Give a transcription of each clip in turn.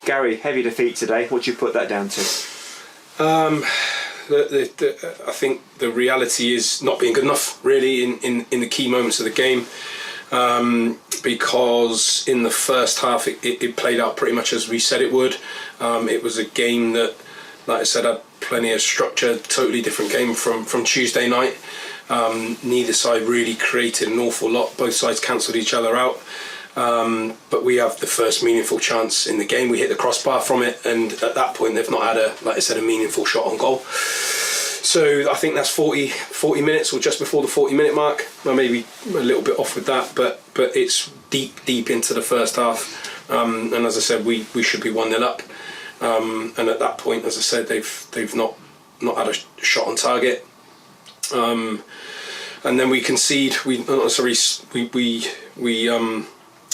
Gary, heavy defeat today. What do you put that down to? I think the reality is not being good enough, really, in the key moments of the game. Because in the first half it played out pretty much as we said it would. It was a game that, like I said, had plenty of structure, totally different game from Tuesday night. Neither side really created an awful lot. Both sides cancelled each other out. But we have the first meaningful chance in the game. We hit the crossbar from it, and at that point they've not had like I said, a meaningful shot on goal. So I think that's 40 minutes, or just before the 40-minute mark. Well, maybe a little bit off with that, but it's deep into the first half. And as I said, we should be 1-0 up. And at that point, as I said, they've not had a shot on target. And then we concede.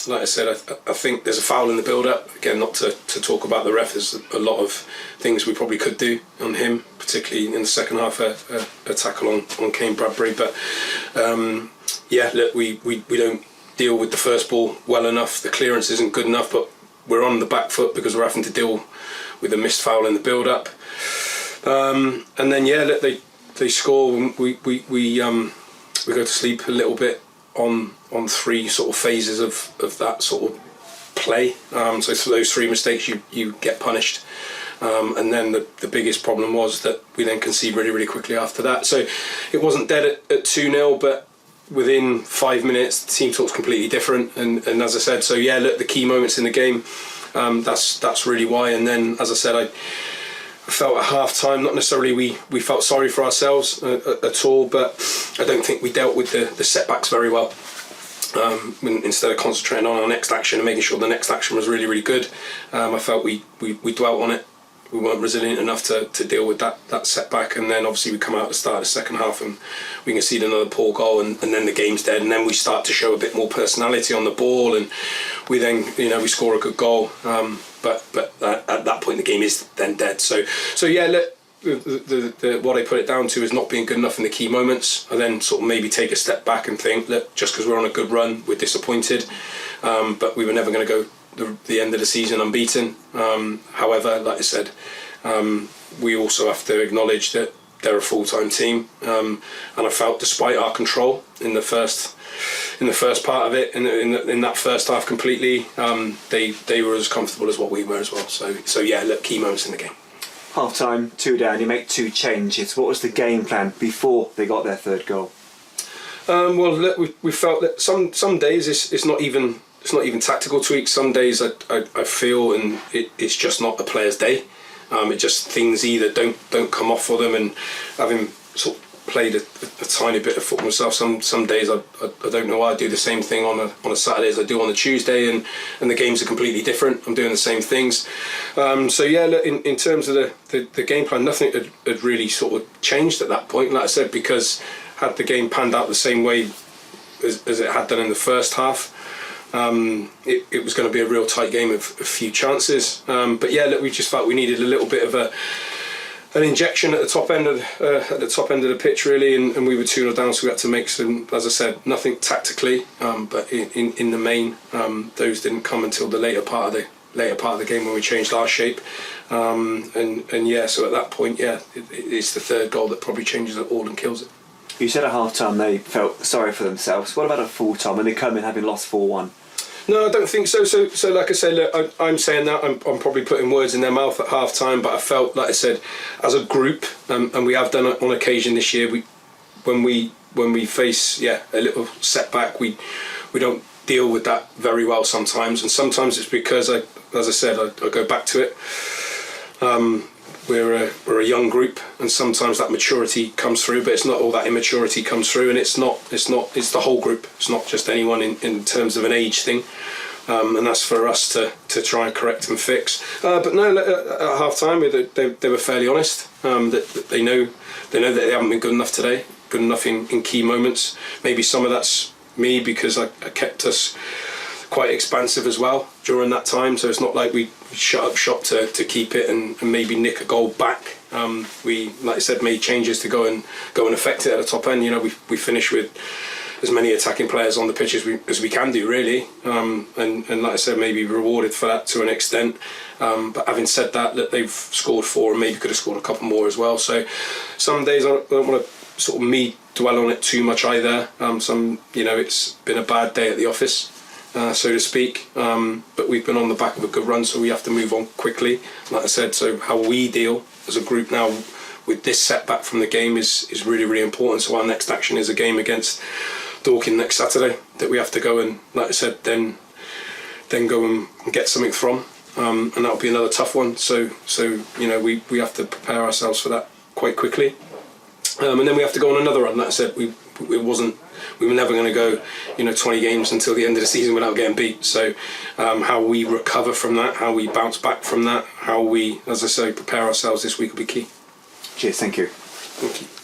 Like I said, I think there's a foul in the build-up. Again, not to talk about the ref. There's a lot of things we probably could do on him, particularly in the second half, a tackle on Kane Bradbury. But yeah, look, we don't deal with the first ball well enough. The clearance isn't good enough, but we're on the back foot because we're having to deal with a missed foul in the build-up. And then yeah, look, they score. We go to sleep a little bit on three sort of phases of that sort of play. So for those three mistakes you get punished. And then the biggest problem was that we then concede really quickly after that. So it wasn't dead at 2-0, but within 5 minutes the team talks completely different. And as I said, so yeah, look, the key moments in the game, that's really why. And then as I said, I felt at half time, not necessarily we felt sorry for ourselves at all, but I don't think we dealt with the setbacks very well. Instead of concentrating on our next action and making sure the next action was really good, I felt we dwelt on it. We weren't resilient enough to deal with that setback, and then obviously we come out at the start of the second half and we concede another poor goal, and then the game's dead, and then we start to show a bit more personality on the ball, and we then we score a good goal, but at that point the game is then dead. So yeah, look, what I put it down to is not being good enough in the key moments. I then sort of maybe take a step back and think, look, just because we're on a good run, we're disappointed, but we were never going to go the end of the season unbeaten. However, like I said, we also have to acknowledge that they're a full-time team, and I felt despite our control in the first part of it, in that first half completely, they were as comfortable as what we were as well. So yeah, look, key moments in the game. Half time, 2 down, you make 2 changes. What was the game plan before they got their third goal? Well, look, we felt that some days it's not even tactical tweaks. Some days I feel, and it's just not the player's day. It just, things either don't come off for them, and having sort of played a tiny bit of football myself, some days I don't know why I do the same thing on a Saturday as I do on a Tuesday, and the games are completely different. I'm doing the same things. So yeah, look, in terms of the game plan, nothing had really sort of changed at that point. Like I said, because had the game panned out the same way as it had done in the first half, it was going to be a real tight game of a few chances. But yeah, look, we just felt we needed a little bit of an injection at the top end of the pitch, really, and we were 2-0 down, so we had to make some, as I said, nothing tactically, but in the main, those didn't come until the later part of the game when we changed our shape, and yeah, so at that point, yeah, it's the third goal that probably changes it all and kills it. You said at half time they felt sorry for themselves. What about at full time when they come in having lost 4-1? No, I don't think so. So like I say, look, I'm saying that I'm probably putting words in their mouth at half time, but I felt, like I said, as a group, and we have done it on occasion this year, when we face a little setback, we don't deal with that very well sometimes, and sometimes it's because as I said, I go back to it. We're a young group, and sometimes that maturity comes through, but it's not all that immaturity comes through, and it's the whole group. It's not just anyone in terms of an age thing, and that's for us to try and correct and fix. But no, at half time they were fairly honest, that they know that they haven't been good enough today, good enough in key moments. Maybe some of that's me, because I kept us quite expansive as well during that time, so it's not like we shut up shop to keep it and maybe nick a goal back. We, like I said, made changes to go and affect it at the top end. We finished with as many attacking players on the pitch as we can do, really. And like I said, maybe rewarded for that to an extent. But having said that, they've scored 4 and maybe could have scored a couple more as well. So some days I don't want to sort of dwell on it too much either. It's been a bad day at the office, so to speak. But we've been on the back of a good run, so we have to move on quickly. Like I said, so how we deal as a group now with this setback from the game is really, really important. So our next action is a game against Dorking next Saturday that we have to go and, like I said, then go and get something from. And that'll be another tough one. So we have to prepare ourselves for that quite quickly. And then we have to go on another run. Like I said, we were never going to go 20 games until the end of the season without getting beat. So how we recover from that, how we bounce back from that, how we, as I say, prepare ourselves this week will be key. Cheers, thank you. Thank you.